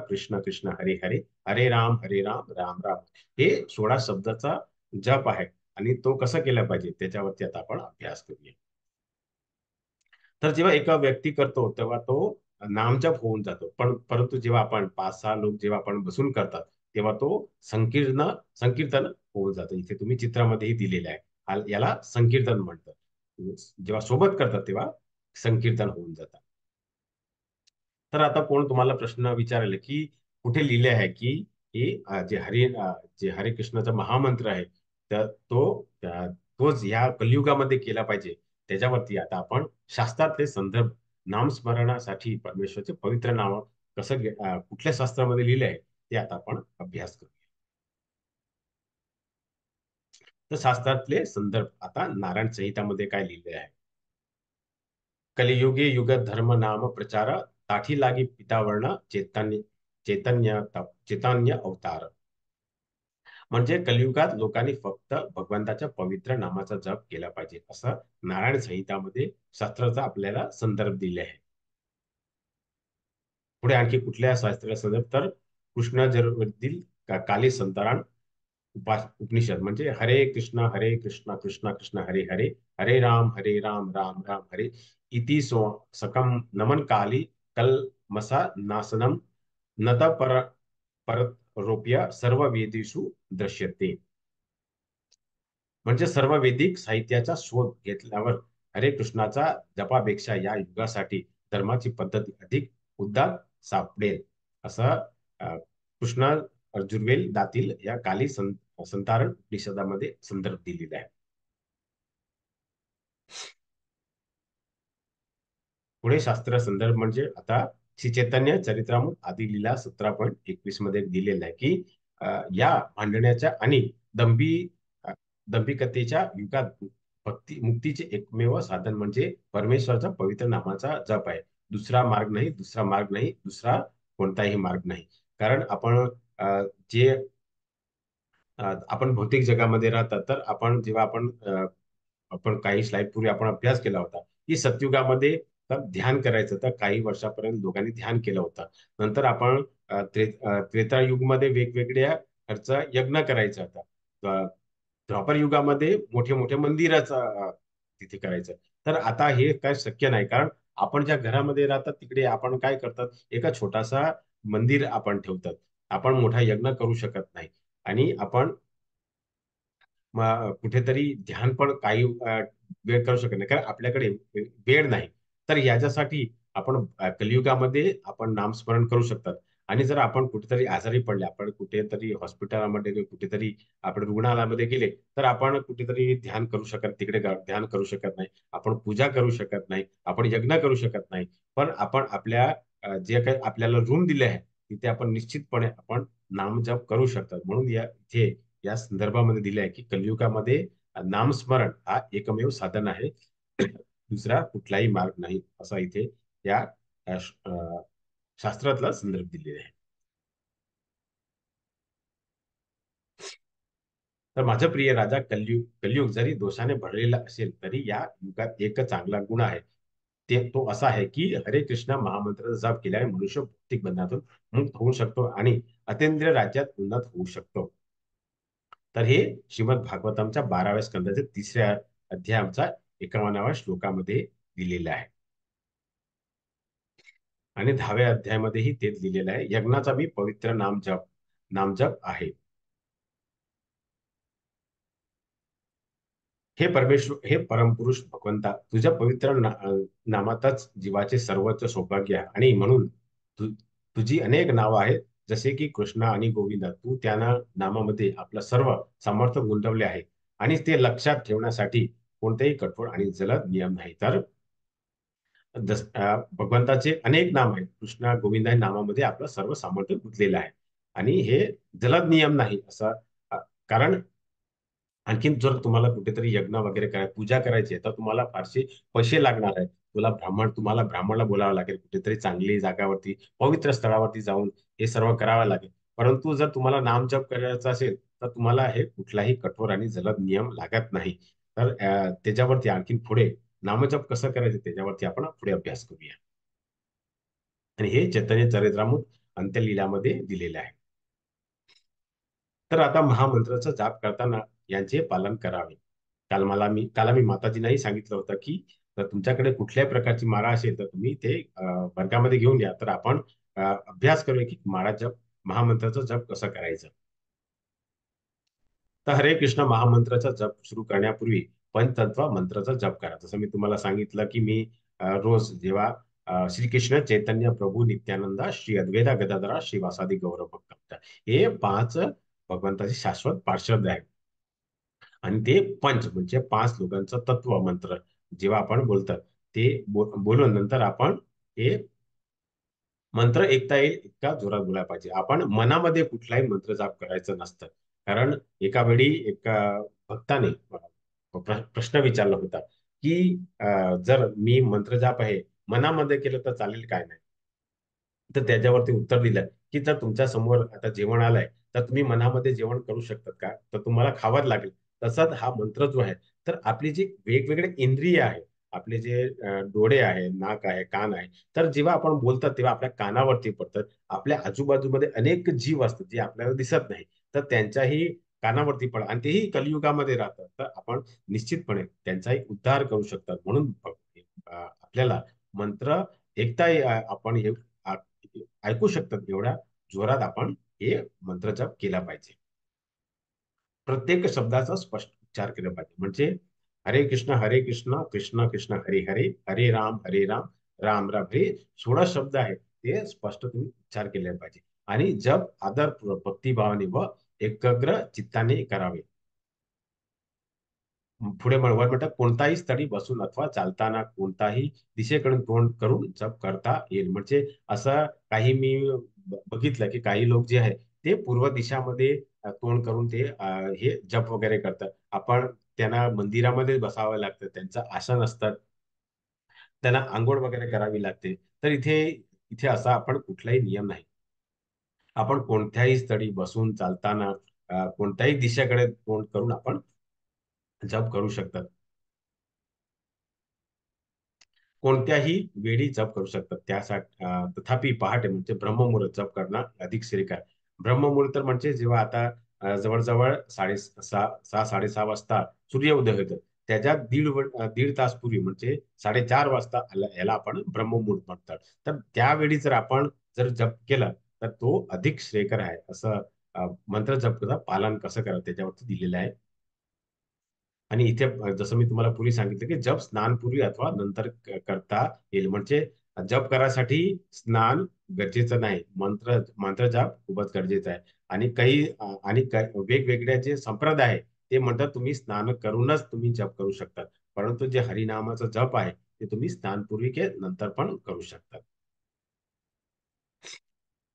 Speaker 1: कृष्ण कृष्ण हरे हरे, हरे राम राम राम, हे 16 शब्दाचा जप आहे. आणि तो कसं केला पाहिजे त्याच्यावरती आता आपण अभ्यास करूया. तर जेव्हा एका व्यक्ती करतो तेव्हा तो नामजप होऊन जातो. पण परंतु जेव्हा आपण 5-6 लोक जेव्हा आपण बसून करतात, तेव्हा तो संकीर्तन होऊन जातं. इथे तुम्ही चित्रामध्येही दिलेलं आहे. याला संकीर्तन म्हणतात. जेव्हा सोबत करतात तेव्हा संकीर्तन होऊन जातं. तर आता कोण तुम्हाला प्रश्न विचारेल की कुठे लिहिले आहे की हे जे हरे कृष्णाचा महामंत्र आहे, तर तोच ह्या कलियुगामध्ये केला पाहिजे. त्याच्यावरती आता आपण शास्त्रातले संदर्भ नामस्मरणासाठी परमेश्वरचे पवित्र नाम कुठल्या शास्त्रामध्ये लिहिले आहे ते आता आपण अभ्यास करू. तर शास्त्रातले संदर्भ आता नारायण संहितामध्ये काय लिहिले आहे. कलियुगे युग धर्म नाम प्रचार, ताठी लागी पितावर्ण चैतन्य अवतार. म्हणजे कलियुगात लोकांनी फक्त भगवंताच्या पवित्र नामाचा जप केला पाहिजे असं नारायण संहितामध्ये शास्त्राचा आपल्याला संदर्भ दिले आहे. पुढे आणखी कुठल्या शास्त्राचा संदर्भ तर कृष्ण जन्मतील काली संतान उपनिषद म्हणजे हरे कृष्ण कृष्ण कृष्ण हरे हरे, हरे राम राम राम हरे इति सकम नमन काली कल मसा नासनम नत पररोप्य सर्व वेदेषु दृश्यते. म्हणजे सर्व वैदिक साहित्याचा शोध घेतल्यावर हरे कृष्णाचा जपापेक्षा या युगासाठी धर्माची पद्धती अधिक उदार सापडेल असं कृष्णा अर्जुर्वेल दातील या संतारण उपनिषदामध्ये संदर्भ दिलेला आहे. पुढे शास्त्र संदर्भ म्हणजे आता श्री चैतन्य चरित्रामृत आदी लीला 17.21 मध्ये दिलेला आहे की या भांडण्याच्या आणि दंभी दंभिकतेच्या युगात भक्ती मुक्तीचे एकमेव साधन म्हणजे परमेश्वराचा पवित्र नामाचा जप आहे. दुसरा मार्ग नाही, दुसरा कोणताही मार्ग नाही. कारण जे आपण भौतिक जगामध्ये राहतात तर आपण काही स्लाइड पूर्वी आपण अभ्यास केला होता की सतयुगामध्ये तर ध्यान करायचं तर काही वर्षापर्यंत लोकांनी ध्यान केलं होतं. नंतर आपण त्रेतायुगमध्ये वेगवेगळ्या खर्च यज्ञ करायचा होता. द्वापर युगामध्ये मोठे मोठे मंदिराचा तिथे करायचं. तर आता हे काय शक्य नाही कारण आपण ज्या घरामध्ये राहतात तिकडे आपण काय करतात एका छोटासा मंदिर आपण ठेवतात. आपण मोठा यज्ञ करू शकत नाही. आणि आपण कुठेतरी ध्यान पण काही वेळ करू शकत नाही कारण आपल्याकडे वेळ नाही. तर याच्यासाठी आपण कलियुगामध्ये आपण नामस्मरण करू शकतात. आणि जर आपण कुठेतरी आजारी पडले, आपण कुठेतरी हॉस्पिटलमध्ये कुठेतरी आपण रुग्णालयामध्ये गेले तर आपण कुठेतरी ध्यान करू शकत तिकडे ध्यान करू शकत नाही, आपण पूजा करू शकत नाही, आपण यज्ञ करू शकत नाही. पण आपण आपल्या जे काही आपल्याला रूम दिले आहे तिथे आपण निश्चितपणे आपण नामजप करू शकतात. म्हणून इथे या संदर्भामध्ये दिले आहे की कलियुगामध्ये नामस्मरण हा एकमेव साधन आहे. दुसरा कुठलाही मार्ग नाही असा इथे या शास्त्रातला संदर्भ दिलेला आहे. तर माझं प्रिय राजा, कलियुग जरी दोषाने भरलेला असेल तरी या युगात एक चांगला गुण आहे. तो असा आहे की हरे कृष्ण महामंत्राचा जाप केल्याने मनुष्य भौतिक बंधनातून मुक्त होऊ शकतो आणि अतींद्रिय राज्यात उन्नत होऊ शकतो. तर हे श्रीमद भागवतांच्या 12व्या स्कंदाच्या 3ऱ्या अध्यायाच्या 51व्या श्लोकामध्ये दिलेलं आहे. आणि 10व्या अध्यायामध्येही तेच लिहिलेलं आहे. यज्ञाचा मी पवित्र नामजप आहे. हे परमेश्वर, हे परमपुरुष भगवंता, तुझ्या पवित्र नामातच जीवाचे सर्वोच्च सौभाग्य आहे. आणि म्हणून तुझी अनेक नावं आहेत जसे की कृष्ण आणि गोविंद. तू त्या नामामध्ये आपलं सर्व सामर्थ्य गुंतवले आहे आणि ते लक्षात ठेवण्यासाठी कोणतेही कठोर आणि जलद नियम नाही. तर भगवंताचे अनेक नाम आहेत. कृष्ण गोविंद या नामामध्ये आपलं सर्व सामर्थ्य गुंतलेलं आहे आणि हे जलद नियम नाही असं कारण आणखीन जर तुम्हाला कुठेतरी यज्ञ वगैरे पूजा करायची आहे तर तुम्हाला फारसे पैसे लागणार आहेत. तुम्हाला ब्राह्मणला बोलावं लागेल कुठेतरी चांगली जागावरती पवित्र स्थळावरती जाऊन हे सर्व करावं लागेल. परंतु जर तुम्हाला नामजप करायचा असेल तर तुम्हाला हे कुठलाही कठोर आणि जलद नियम लागत नाही. तर त्याच्यावरती आणखी पुढे नामजप कसं करायचं त्याच्यावरती आपण पुढे अभ्यास करूया. आणि हे चैतन्य चरित्रामृत अंत्यलीलामध्ये दिलेले आहे. तर आता महामंत्राचा जाप करताना यांचे पालन करावे. काल आम्ही माताजींनाही सांगितलं होतं की जर तुमच्याकडे कुठल्याही प्रकारची माळा असेल तर तुम्ही ते वर्गामध्ये घेऊन या, तर आपण अभ्यास करूया की महामंत्राचा जप कसं करायचं. तर हरे कृष्ण महामंत्राचा जप सुरू करण्यापूर्वी पंचतत्व मंत्राचा जप करा. जसं मी तुम्हाला सांगितलं की मी रोज जेव्हा श्रीकृष्ण चैतन्य प्रभू नित्यानंद श्री अद्वैता गदाधरा श्रीवासादि गौरव भक्त हे पाच भगवंताचे शाश्वत पार्षद आहेत. आणि ते पंच म्हणजे पाच लोकांचं तत्व मंत्र जेव्हा आपण बोलतात ते बोलून नंतर आपण हे मंत्र ऐकता येईल इतका जोरात बोलायला पाहिजे. आपण मनामध्ये कुठलाही मंत्र जाप करायचं नसतं. कारण एका वेळी एका भक्ताने प्रश्न विचारला होता की जर मी मंत्र जाप आहे मनामध्ये केलं तर चालेल काय नाही. तर त्याच्यावरती उत्तर दिलं की जर तुमच्या समोर आता जेवण आलंय तर तुम्ही मनामध्ये जेवण करू शकतात का, तर तुम्हाला खावंच लागेल. तसाच हा मंत्र जो आहे, तर आपली जी वेगवेगळे इंद्रिय आहे, आपले जे डोळे आहे, नाक आहे, कान आहे, तर जेव्हा आपण बोलतात तेव्हा आपल्या कानावरती पडतात. आपल्या आजूबाजूमध्ये अनेक जीव असतात जे आपल्याला दिसत नाही, तर त्यांच्याही कानावरती पडा आणि तेही कलियुगामध्ये राहतात. तर आपण निश्चितपणे त्यांचाही उद्धार करू शकतात. म्हणून आपल्याला मंत्र आपण हे आ- ऐकू शकतात एवढ्या जोरात आपण हे मंत्रजप केला पाहिजे. प्रत्येक शब्दाचा स्पष्ट उच्चार केला पाहिजे. म्हणजे हरे कृष्ण कृष्ण कृष्ण हरे हरे, हरे राम राम राम, हे 16 शब्द आहेत ते स्पष्ट तुम्ही उच्चार केले पाहिजे. आणि जप भक्तिभावाने व एकाग्र चित्ताने करावे. पुढे वर म्हणतात कोणताही स्थळी बसून अथवा चालताना कोणताही दिशेकडून तोंड करून जप करता येईल. म्हणजे असं काही मी बघितलं की काही लोक जे आहे ते पूर्व दिशामध्ये तोंड करून ते हे जप वगैरे करतात. आपण त्यांना मंदिरामध्ये बसावं लागतं, त्यांचं आसन असतात, त्यांना आंघोळ वगैरे करावी लागते. तर इथे इथे असा आपण कुठलाही नियम नाही. आपण कोणत्याही स्थळी बसून चालताना कोणत्याही दिशेकडे तोंड करून आपण जप करू शकतात. कोणत्याही वेळी जप करू शकतात. त्यासाठी तथापि पहाटे म्हणजे ब्रह्ममुहूर्त जप करणं अधिक श्रेयस्कर आहे. ब्रह्ममुहूर्त म्हणजे जेव्हा आता जवळजवळ सहा 6:30 वाजता सूर्योदय होतो. त्याच्या दीड तास पूर्वी म्हणजे 4:30 वाजता याला आपण ब्रह्ममुहूर्त म्हणतात. तर त्यावेळी जर आपण जप केलं तर तो अधिक श्रेयकर आहे. असं मंत्र जप पालन कसं करावं त्याच्यावरती दिलेलं आहे. आणि इथे जसं मी तुम्हाला पूर्वी सांगितलं की जप स्नानपूर्वी अथवा नंतर करता येईल. म्हणजे जप करायसाठी स्नान गरजेचं नाही, मंत्र जाप खूपच गरजेचं आहे. आणि वेगवेगळ्या जे संप्रदाय आहे ते म्हणतात तुम्ही स्नान करूनच तुम्ही जप करू शकतात. परंतु जे हरिनामाचं जप आहे ते तुम्ही स्नानपूर्वी के नंतर पण करू शकतात.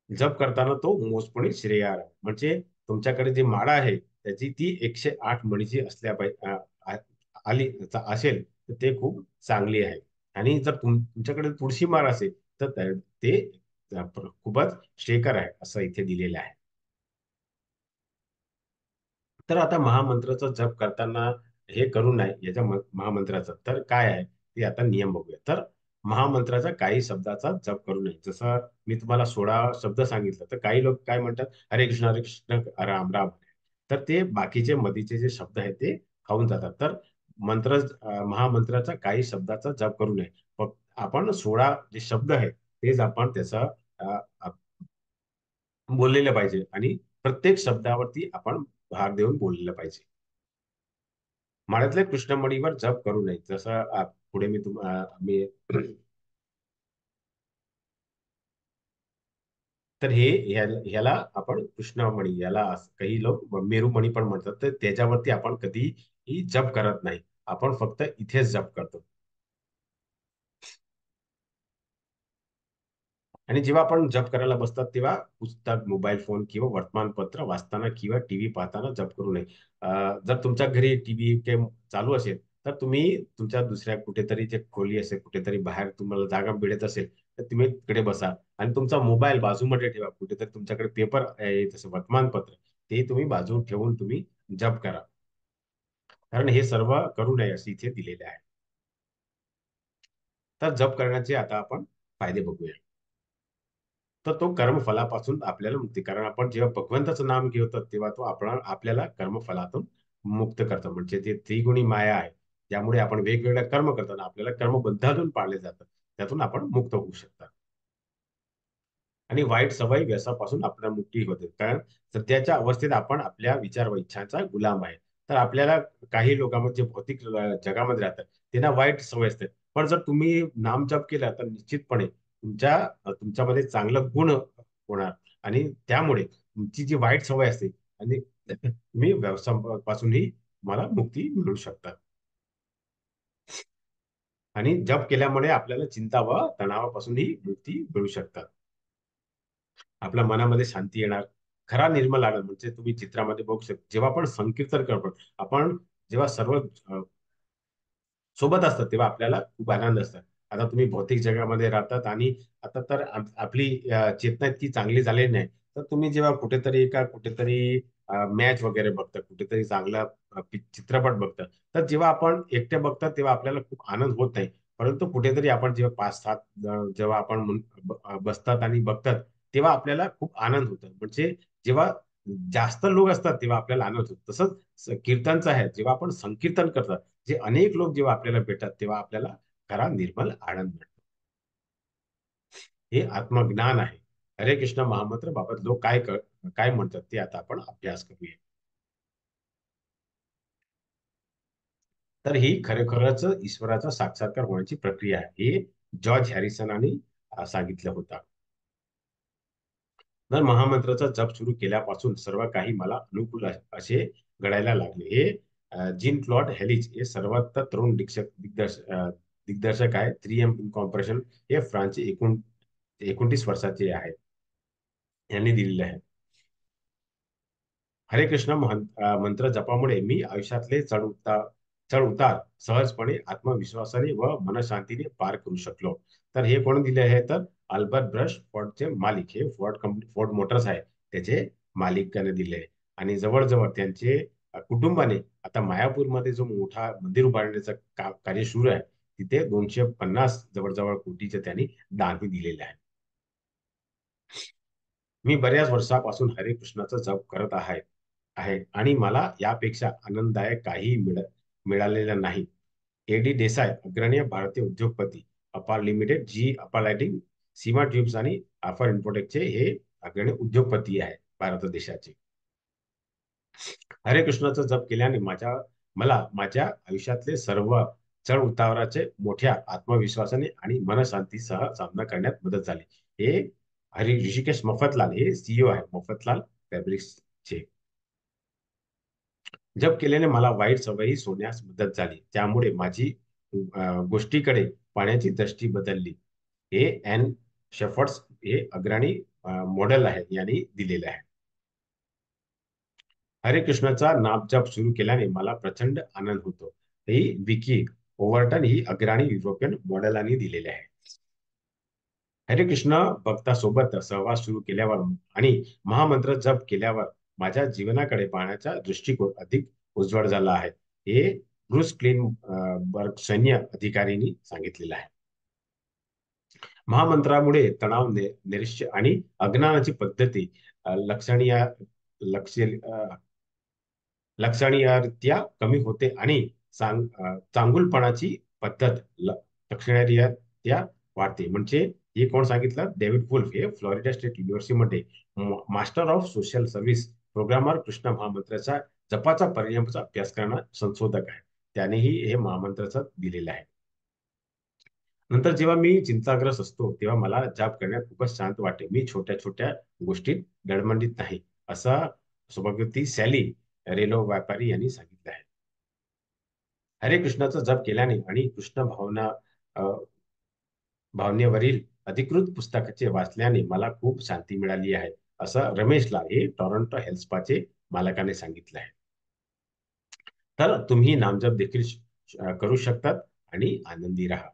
Speaker 1: जप करताना तो मोजपणे श्रेयार आहे. म्हणजे तुमच्याकडे जी माळा आहे त्याची ती 108 मणीची आली असेल तर ते खूप चांगली आहे. आणि जर तुमच्याकडे तुळशी माळ असेल तर ते खूपच श्रेयकर आहे असं इथे दिलेलं आहे. तर आता महामंत्राचा जप करताना हे करू नये याच्या महामंत्राचा तर काय आहे ते आता नियम बघूया. तर महामंत्राचा काही शब्दाचा जप करू नये. जसं मी तुम्हाला 16 शब्द सांगितलं तर काही लोक काय म्हणतात हरे कृष्ण राम राम, तर ते बाकीचे मधीचे जे शब्द आहेत ते खाऊन जातात. तर महामंत्राचा काही शब्दाचा जप करू नये. फक्त आपण 16 जे शब्द आहेत तेच आपण त्याचा अ, बोललेलं पाहिजे आणि प्रत्येक शब्दावरती आपण भार देऊन बोललेलं पाहिजे. माळ्यातल्या कृष्णमणीवर जप करू नये. जसं पुढे मी तर ह्याला आपण कृष्णमणी याला काही लोक मेरुमणी पण म्हणतात. तर त्याच्यावरती आपण कधीही जप करत नाही. आपण फक्त इथेच जप करतो. आणि जेव्हा आपण जप करायला बसतात तेव्हा पुस्तक, मोबाईल फोन किंवा वर्तमानपत्र वाचताना किंवा टीव्ही पाहताना जप करू नये. जर तुमच्या घरी टीव्ही चालू असेल तर तुम्ही तुमच्या दुसऱ्या कुठेतरी जे खोली असेल कुठेतरी बाहेर तुम्हाला जागा मिळत असेल तर तुम्ही तिकडे बसा आणि तुमचा मोबाईल बाजूमध्ये ठेवा. कुठेतरी तुमच्याकडे पेपर आहे जसं वर्तमानपत्र ते तुम्ही बाजू ठेवून तुम्ही जप करा. कारण हे सर्व करू नये असे इथे दिलेले आहे. तर जप करण्याचे आता आपण फायदे बघूया. तर तो कर्मफलापासून आपल्याला मुक्ती, कारण आपण जेव्हा भगवंताचं नाम घेतो तेव्हा तो आपल्याला कर्मफलातून मुक्त करतो. म्हणजे ते त्रिगुणी माया आहे, ज्यामुळे आपण वेगवेगळ्या कर्म करताना आपल्याला कर्मबंधातून पाळले जातात, त्यातून आपण मुक्त होऊ शकतात. आणि वाईट सवयी व्यसनापासून आपल्याला मुक्ती होते, कारण सध्याच्या अवस्थेत आपण आपल्या विचार व इच्छांचा गुलाम आहे. तर आपल्याला काही लोकांमध्ये जे भौतिक जगामध्ये राहतात त्यांना वाईट सवय असते. पण जर तुम्ही नामजप केला तर निश्चितपणे तुमच्यामध्ये चांगलं गुण होणार, आणि त्यामुळे तुमची जी वाईट सवय असते आणि तुम्ही व्यवसायापासूनही मला मुक्ती मिळू शकतात. आणि जप केल्यामुळे आपल्याला चिंता व तणावापासूनही मुक्ती मिळू शकतात. आपल्या मनामध्ये शांती येणार, खरा निर्मल आनंद. म्हणजे तुम्ही चित्रामध्ये बघू शकता, जेव्हा आपण संकीर्तन करतो, आपण जेव्हा सर्व सोबत असतात तेव्हा आपल्याला खूप आनंद असतात. आता तुम्ही भौतिक जगामध्ये राहतात आणि आता तर आपली चेतना इतकी चांगली झालेली नाही. तर तुम्ही जेव्हा कुठेतरी मॅच वगैरे बघता, कुठेतरी चांगला चित्रपट बघता, तर जेव्हा आपण एकटे बघतात तेव्हा आपल्याला खूप आनंद होत नाही. परंतु कुठेतरी आपण जेव्हा 5-7 जेव्हा आपण बसतात आणि बघतात, तेव्हा आपल्याला खूप आनंद होतो. म्हणजे जेव्हा जास्त लोक असतात तेव्हा आपल्याला आनंद होतो. तसंच कीर्तनचं आहे, जेव्हा आपण संकीर्तन करतात, जे अनेक लोक जेव्हा आपल्याला भेटतात तेव्हा आपल्याला खरा निर्मल आनंद मिळतो. हे आत्मज्ञान आहे. हरे कृष्ण महामंत्र बाबत लोक काय म्हणतात ते आता आपण अभ्यास करूया. तर ही खरोखरच ईश्वराचा साक्षात्कार होण्याची प्रक्रिया आहे, हे जॉर्ज हॅरिसनाने सांगितलं होतं. तर महामंत्राचा जप सुरू केल्यापासून सर्व काही मला अनुकूल असे घडायला लागले. हे जीन क्लॉड हेलिच हे सर्वात तरुण दिग्दर्शक आहे. 3M कॉर्पोरेशन हे फ्रान्सचे 29 वर्षाचे आहेत, यांनी दिलेले आहे. हरे कृष्ण मंत्र जपामुळे मी आयुष्यातले चढ उतार सहजपणे आत्मविश्वासाने व मनशांतीने पार करू शकलो. तर हे कोण दिले आहे, तर अल्बर्ट ब्रश फोर्डचे मालिक, हे फोर्ड मोटर्स आहे त्याचे मालिकाने दिले आहे. आणि जवळजवळ त्यांचे कुटुंबाने आता मायापूरमध्ये जो मोठा मंदिर उभारण्याचं कार्य सुरू आहे, तिथे 250 जवळजवळ कोटीचे त्यांनी दानही दिलेले आहे. मी बऱ्याच वर्षापासून हरे कृष्णाचा जप करत आहे आणि मला यापेक्षा आनंददायक काही मिळालेलं नाही. एडी देसाई अग्रणी भारतीय उद्योगपती, अपार लिमिटेड, जी अपार लाइटिंग, सीमा ट्यूब्स आणि अफर इन्फोटेकचे हे अग्रणी उद्योगपती आहे भारत देशाचे. हरे कृष्णाचा जप केल्याने मला माझ्या आयुष्यातले सर्व चढ उताराचे मोठ्या आत्मविश्वासाने आणि मनशांतीसह सामना करण्यात मदत झाली. हे ऋषिकेश मफतलाल हे सीईओ आहे, मफतलाल फॅब्रिक्सचे. जप केल्याने मला वाईट सवयी सोडण्यास मदत झाली, त्यामुळे माझी गोष्टीकडे पाहण्याची दृष्टी बदलली. हे एन शेफर्ड्स हे अग्रणी मॉडेल आहे, यांनी दिलेले आहे. हरे कृष्णाचा नामजप सुरू केल्याने मला प्रचंड आनंद होतो. ही विकी ओव्हर्टन ही अग्रणी युरोपियन मॉडेलांनी दिलेले आहे. हरे कृष्ण भक्तासोबत सहवास सुरू केल्यावर आणि महामंत्र जप केल्यावर माझ्या जीवनाकडे पाहण्याचा दृष्टिकोन अधिक उज्ज्वल झाला आहे, हे ब्रुस बर्ग सैन्य अधिकाऱ्यांनी सांगितलेलं आहे. महामंत्रामुळे तणाव, नैराश्य आणि अज्ञानाची पद्धती लक्षणीय लक्ष लक्षणीयरित्या कमी होते आणि चांगुलपणाची पद्धत लक्षणीयरित्या वाढते. म्हणजे हे कोण सांगितलं, डेव्हिड वुल्फ हे फ्लोरिडा स्टेट युनिव्हर्सिटीमध्ये master of social service programmer Krishna महामंत्राचा जपाचा परिणामाचा अभ्यास करणारा संशोधक आहे. त्यानेही हे महामंत्राचं दिलेलं आहे. नंतर जेव्हा मी चिंताग्रस्त असतो तेव्हा मला जाप करण्यात खूपच शांत वाटते. मी छोट्या छोट्या गोष्टीत डळमळीत नाही, असा सौभाग्यवती सॅली रेलो व्यापारी यांनी सांगितलं आहे. हरे कृष्णाचा जप केल्याने आणि कृष्ण अ, भावनेवरील अधिकृत पुस्तकाचे वाचल्याने मला खूप शांती मिळाली आहे, असं रमेश लाल हे टोरंटो हेल्थ स्पाचे मालकाने सांगितलं आहे. तर तुम्ही नामजप देखील करू शकतात आणि आनंदी राहा.